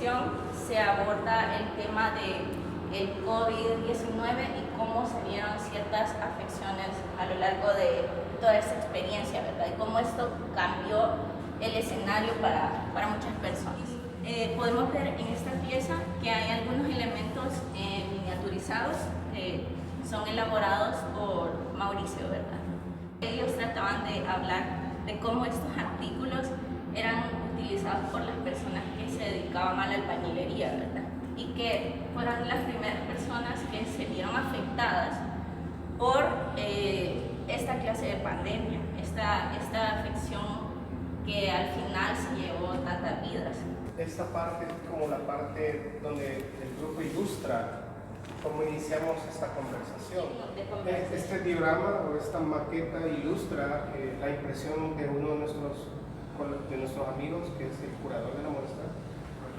exposición se aborda el tema del COVID-19 y cómo se vieron ciertas afecciones a lo largo de toda esta experiencia, ¿verdad? Y cómo esto cambió el escenario para muchas personas. Podemos ver en esta pieza que hay algunos elementos miniaturizados que son elaborados por Mauricio, ¿verdad? Ellos trataban de hablar de cómo estos artículos eran utilizados por las personas que se dedicaban a la albañilería, ¿verdad? Y que fueron las primeras personas que se vieron afectadas por esta clase de pandemia, esta afección que al final se llevó tantas vidas. Esta parte es como la parte donde el grupo ilustra cómo iniciamos esta conversación. Este diagrama o esta maqueta ilustra la impresión de uno de nuestros amigos, que es el curador de la muestra,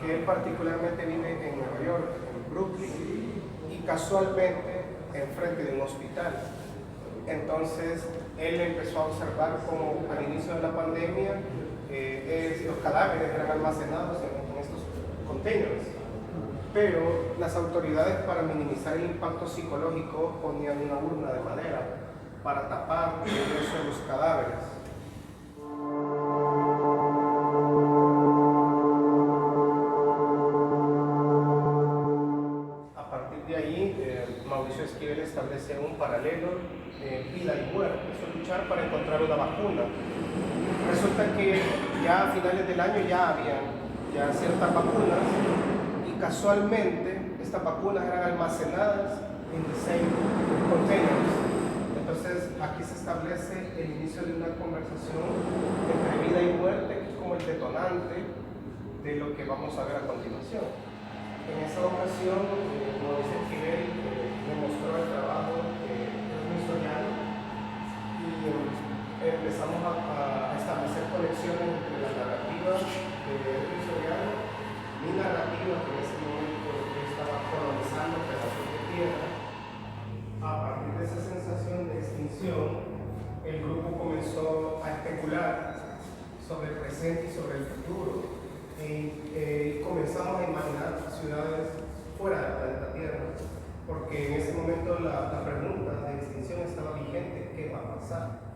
que él particularmente vive en Nueva York, en Brooklyn, y casualmente enfrente de un hospital. Entonces, él empezó a observar cómo al inicio de la pandemia los cadáveres eran almacenados en estos containers, pero las autoridades, para minimizar el impacto psicológico, ponían una urna de madera para tapar el ingreso de los cadáveres. A partir de ahí, Mauricio Esquivel establece un paralelo vida y muerte, es luchar para encontrar una vacuna. Resulta que ya a finales del año ya había ciertas vacunas y casualmente estas vacunas eran almacenadas en the same containers. Entonces aquí se establece el inicio de una conversación entre vida y muerte, que es como el detonante de lo que vamos a ver a continuación. En esa ocasión, Mauricio Esquivel me mostró el trabajo de Luis Soriano y empezamos a establecer conexiones entre la narrativa de Luis Soriano, mi narrativa, que en ese momento yo estaba colonizando pedazos de tierra. A partir de esa sensación de extinción, el grupo comenzó a especular sobre el presente y sobre el futuro. Y comenzamos a imaginar ciudades fuera del planeta Tierra, porque en ese momento la pregunta de extinción estaba vigente: ¿qué va a pasar?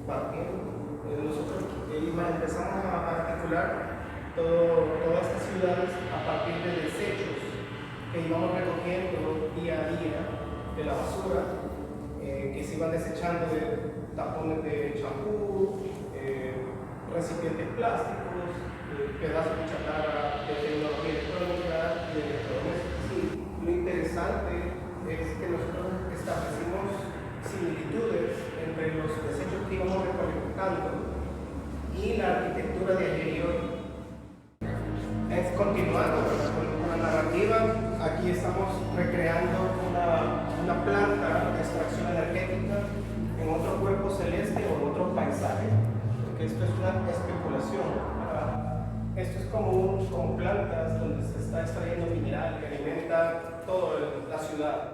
Nosotros empezamos a articular todas estas ciudades a partir de desechos que íbamos recogiendo día a día de la basura, que se iban desechando de tapones de champú, recipientes plásticos, pedazos de chatarra de tecnología electrónica y de electrodomésticos. Sí, lo interesante es que nosotros establecimos similitudes entre los desechos que íbamos recolectando y la arquitectura de ayer y hoy. Es continuando con la narrativa. Aquí estamos recreando una planta de extracción energética en otro cuerpo celeste o en otro paisaje, porque esto es una especulación. Esto es como plantas donde se está extrayendo mineral que alimenta toda la ciudad.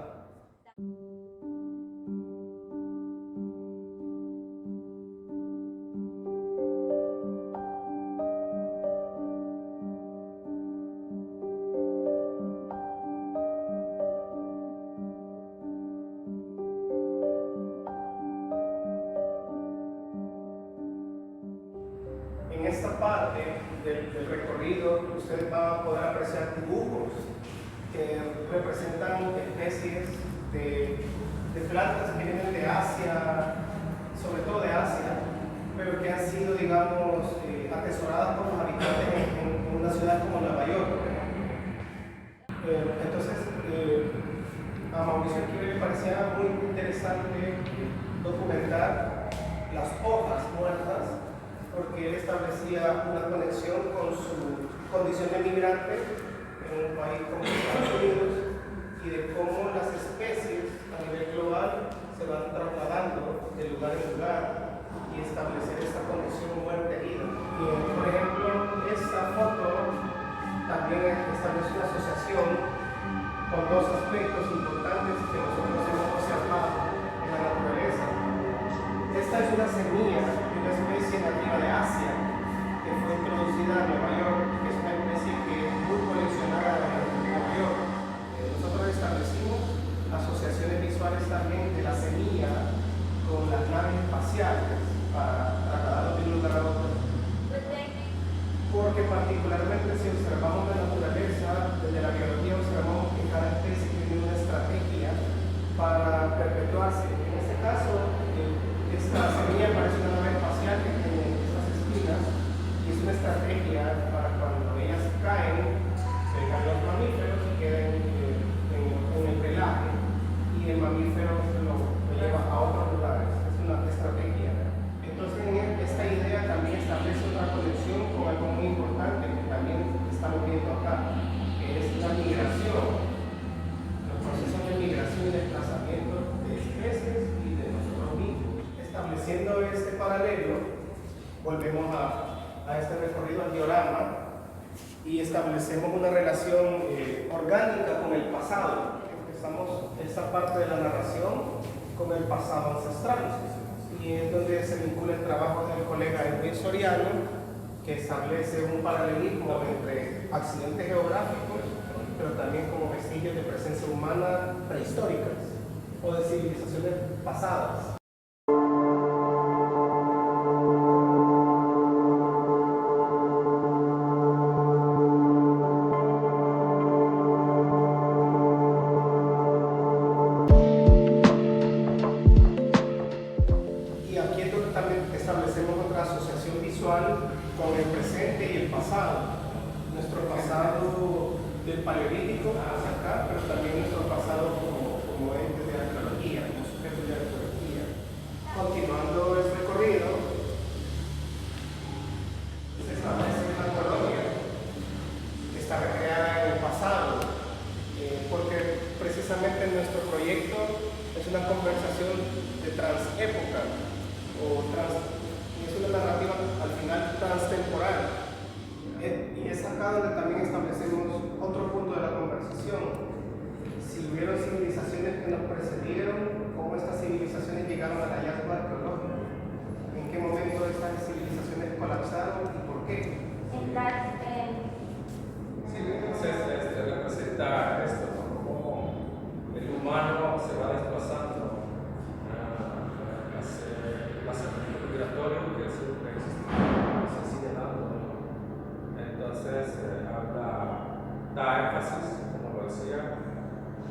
En esta parte del recorrido ustedes van a poder apreciar dibujos que representan especies de plantas que vienen de Asia, sobre todo de Asia, pero que han sido, digamos, atesoradas por los habitantes en una ciudad como Nueva York. Entonces, a Mauricio Esquivel le parecía muy interesante documentar las hojas muertas, porque él establecía una conexión con su condición de migrante en un país como Estados Unidos y de cómo las especies a nivel global se van trasladando de lugar en lugar y establecer esta conexión muerte-vida. Por ejemplo, esta foto también establece una asociación con dos aspectos importantes que nosotros hemos observado en la naturaleza. Esta es una semilla de una especie nativa de Asia que fue introducida a Nueva York, que es una especie que es muy acá, que es la migración, los procesos de migración y desplazamiento de especies y de nosotros mismos. Estableciendo este paralelo, volvemos a este recorrido al diorama y establecemos una relación orgánica con el pasado. Empezamos esta parte de la narración con el pasado ancestral, y es donde se vincula el trabajo del colega Edwin Soriano, que establece un paralelismo entre accidentes geográficos, pero también como vestigios de presencia humana prehistóricas o de civilizaciones pasadas. Y aquí es donde también establecemos otra asociación visual con el presente y el pasado. Nuestro pasado del paleolítico hacia acá, pero también nuestro pasado como entes de arqueología, como sujetos de arqueología. Continuando el recorrido, se establece una colonia que está recreada en el pasado, porque precisamente nuestro proyecto es una conversación de transépoca, y es una narrativa al final transtemporal. Y es acá donde también establecemos otro punto de la conversación. Si hubieron civilizaciones que nos precedieron, ¿cómo estas civilizaciones llegaron al hallazgo arqueológico? ¿En qué momento estas civilizaciones colapsaron y por qué? Sí, entonces representa esto, ¿no? Cómo el humano se va desplazando hacia el migratorio, que es un se sigue dando, ¿no? Entonces da énfasis, como lo decía,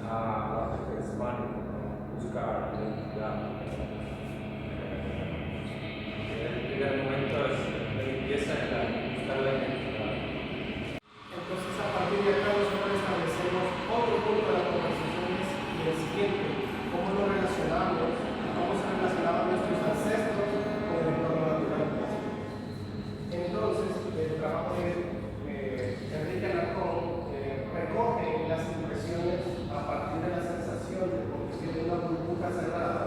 a la gente hispánica, ¿no? Buscar la identidad. El primer momento es la limpieza en buscar la identidad. Entonces, a partir de acá nosotros establecemos otro punto de la conversación y el siguiente: cómo nos relacionamos, cómo se relacionaban nuestros ancestros con el entorno natural. Entonces, el trabajo de Enrique Alarcón recoge las impresiones a partir de la sensación de condición de una burbuja cerrada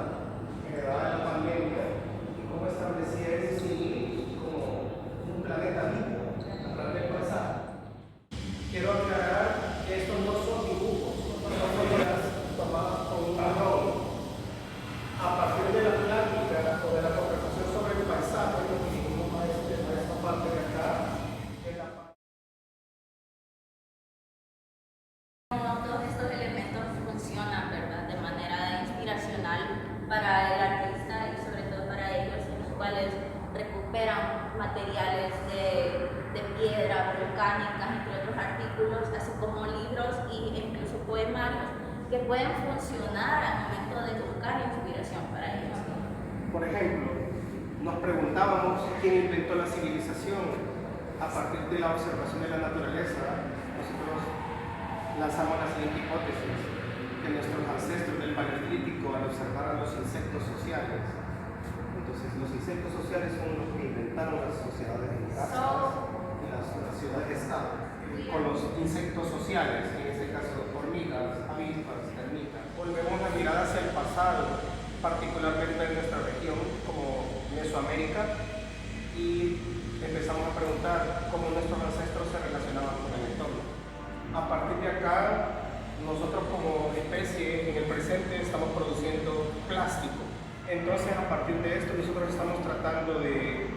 heredada de la pandemia y cómo establecía ese sí como un planeta vivo a través del paisaje. Quiero aclarar que estos no son dibujos, son fotos tomadas con un dron. A partir de la plática o de la conversación sobre el paisaje, nos dirigimos a esta parte de acá. Todos estos elementos funcionan, ¿verdad?, de manera inspiracional para el artista y sobre todo para ellos, en los cuales recuperan materiales de piedra, volcánicas, entre otros artículos, así como libros e incluso poemarios que pueden funcionar al momento de buscar inspiración para ellos. Por ejemplo, nos preguntábamos quién inventó la civilización. A partir de la observación de la naturaleza, nosotros lanzamos la siguiente hipótesis: que nuestros ancestros del Paleolítico, al observar a los insectos sociales, entonces los insectos sociales son los que inventaron las sociedades jerárquicas y las ciudades-estado, con los insectos sociales, en este caso hormigas, avispas, termitas. Volvemos la mirada hacia el pasado, particularmente en nuestra región como Mesoamérica, y empezamos a preguntar cómo nuestros ancestros se relacionaban con el entorno. A partir de acá, nosotros como especie en el presente estamos produciendo plástico. Entonces, a partir de esto, nosotros estamos tratando de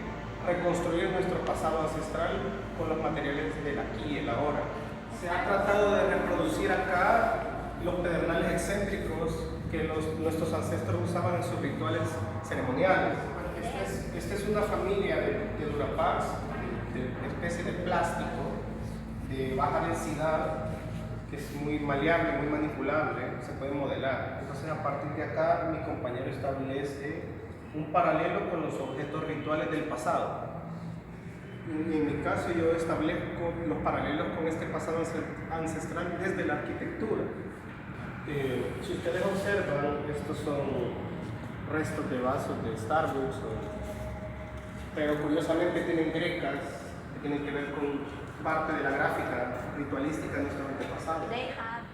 reconstruir nuestro pasado ancestral con los materiales del aquí y el ahora. Se ha tratado de reproducir acá los pedernales excéntricos que nuestros ancestros usaban en sus rituales ceremoniales. Esta es una familia de Durapax, de especie de plástico de baja densidad, que es muy maleable, muy manipulable, se puede modelar. Entonces, a partir de acá, mi compañero establece un paralelo con los objetos rituales del pasado. En mi caso, yo establezco los paralelos con este pasado ancestral desde la arquitectura. Si ustedes observan, estos son restos de vasos de Starbucks, pero curiosamente tienen grecas que tienen que ver con parte de la gráfica ritualística de nuestros antepasados. They have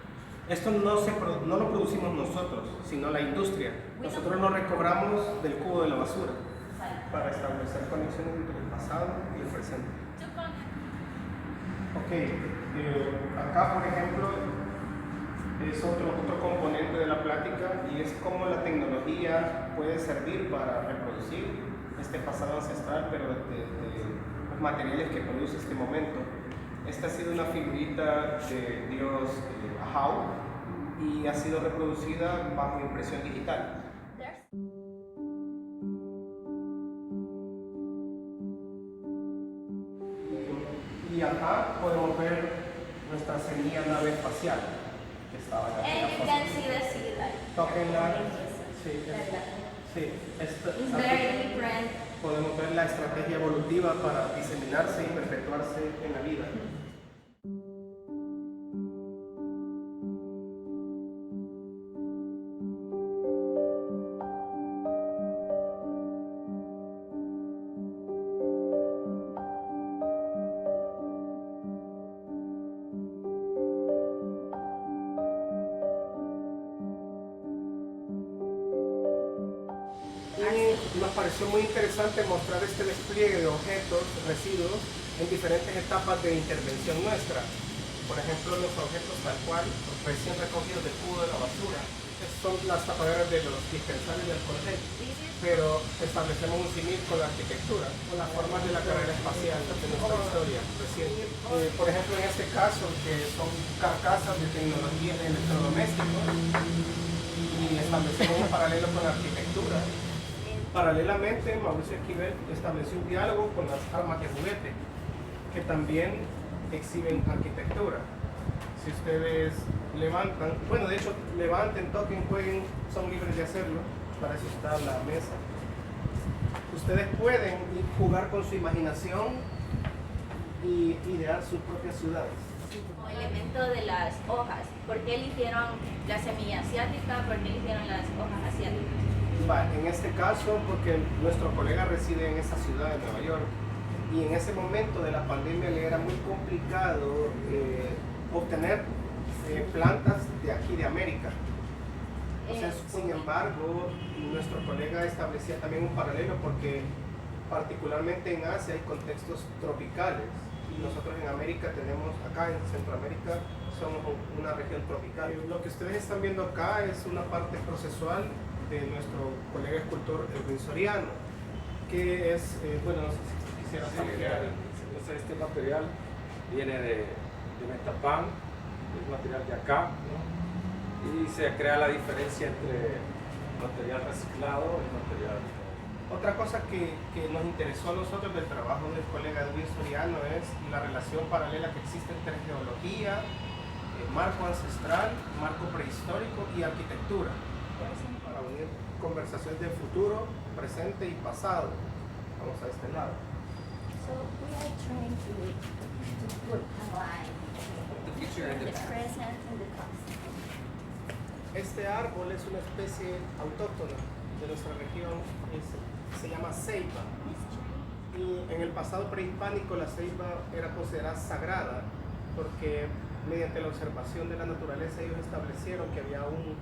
Esto no lo producimos nosotros, sino la industria. Nosotros lo recobramos del cubo de la basura para establecer conexiones entre el pasado y el presente. Ok, acá por ejemplo es otro componente de la plática y es cómo la tecnología puede servir para reproducir este pasado ancestral, pero de los materiales que produce este momento. Esta ha sido una figurita de dios Ahau y ha sido reproducida bajo impresión digital. Y acá podemos ver nuestra semilla nave espacial que estaba en And you la can see the sea life. Tóquenla. Sí, sí. It's very different. Podemos ver la estrategia evolutiva para diseminarse y perpetuarse en la vida. Y nos pareció muy interesante mostrar este despliegue de objetos, residuos, en diferentes etapas de intervención nuestra. Por ejemplo, los objetos tal cual, recién recogidos del cubo de la basura, son las tapaderas de los dispensarios de alcohol gel, pero establecemos un símil con la arquitectura, con las formas de la carrera espacial de nuestra historia reciente. Por ejemplo, en este caso, que son carcasas de tecnología de electrodomésticos, y establecemos un paralelo con la arquitectura. Paralelamente, Mauricio Esquivel estableció un diálogo con las armas de juguete, que también exhiben arquitectura. Si ustedes levantan, bueno, de hecho, levanten, toquen, jueguen, son libres de hacerlo, para eso está la mesa. Ustedes pueden jugar con su imaginación y idear sus propias ciudades. Como elemento de las hojas, ¿por qué eligieron la semilla asiática? ¿Por qué eligieron las hojas asiáticas? En este caso, porque nuestro colega reside en esa ciudad de Nueva York y en ese momento de la pandemia le era muy complicado obtener plantas de aquí de América. Entonces, sin embargo, nuestro colega establecía también un paralelo porque particularmente en Asia hay contextos tropicales y nosotros en América tenemos, acá en Centroamérica, somos una región tropical. Lo que ustedes están viendo acá es una parte procesual de nuestro colega escultor Edwin Soriano, que es, bueno, no sé si quisieras ampliar. Entonces este material viene de Metapán, es material de acá, ¿no? Y se crea la diferencia entre material reciclado y material... Otra cosa que nos interesó a nosotros del trabajo del colega Edwin Soriano es la relación paralela que existe entre geología, marco ancestral, marco prehistórico y arquitectura, para unir conversaciones del futuro, presente y pasado. Vamos a este lado. So we are trying to put alive The future and the the past. present and the past. Este árbol es una especie autóctona de nuestra región, se llama ceiba. Y en el pasado prehispánico la ceiba era considerada sagrada porque mediante la observación de la naturaleza ellos establecieron que había un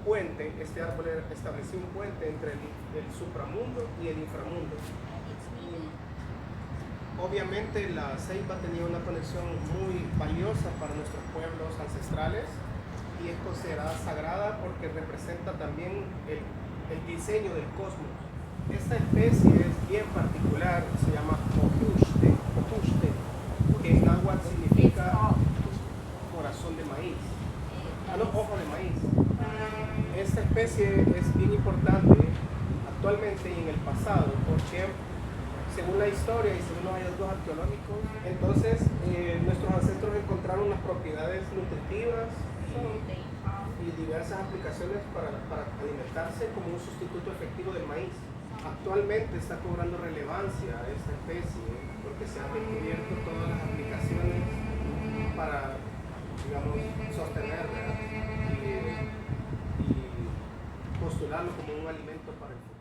puente, este árbol estableció un puente entre el supramundo y el inframundo. Obviamente la ceiba tenía una conexión muy valiosa para nuestros pueblos ancestrales y es considerada sagrada porque representa también el diseño del cosmos. Esta especie es bien particular, se llama ojuste, que en náhuatl significa corazón de maíz. No, ojo de maíz. Esta especie es bien importante actualmente y en el pasado porque según la historia y según los hallazgos arqueológicos, entonces nuestros ancestros encontraron unas propiedades nutritivas y diversas aplicaciones para alimentarse como un sustituto efectivo del maíz. Actualmente está cobrando relevancia esta especie porque se han descubierto todas las aplicaciones para, digamos, sostenerla y postularlo como un alimento para el futuro.